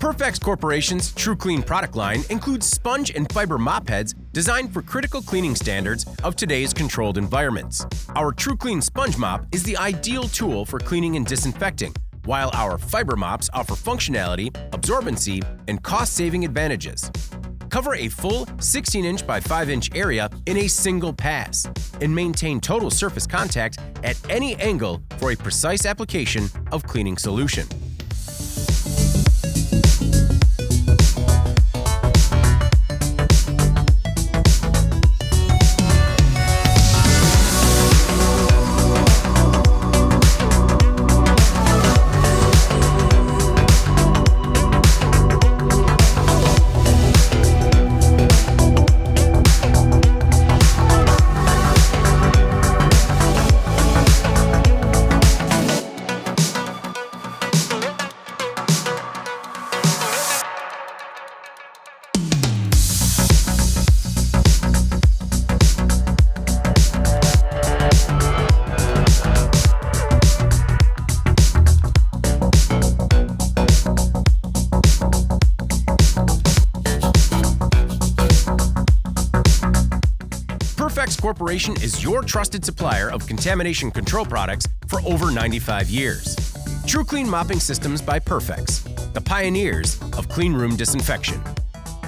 Perfex Corporation's TruCLEAN product line includes sponge and fiber mop heads designed for critical cleaning standards of today's controlled environments. Our TruCLEAN sponge mop is the ideal tool for cleaning and disinfecting, while our fiber mops offer functionality, absorbency, and cost-saving advantages. Cover a full 16-inch by 5-inch area in a single pass, and maintain total surface contact at any angle for a precise application of cleaning solution. Perfex Corporation is your trusted supplier of contamination control products for over 95 years. TruCLEAN mopping systems by Perfex, the pioneers of cleanroom disinfection.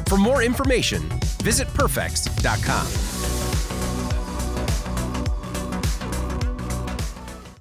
For more information, visit perfex.com.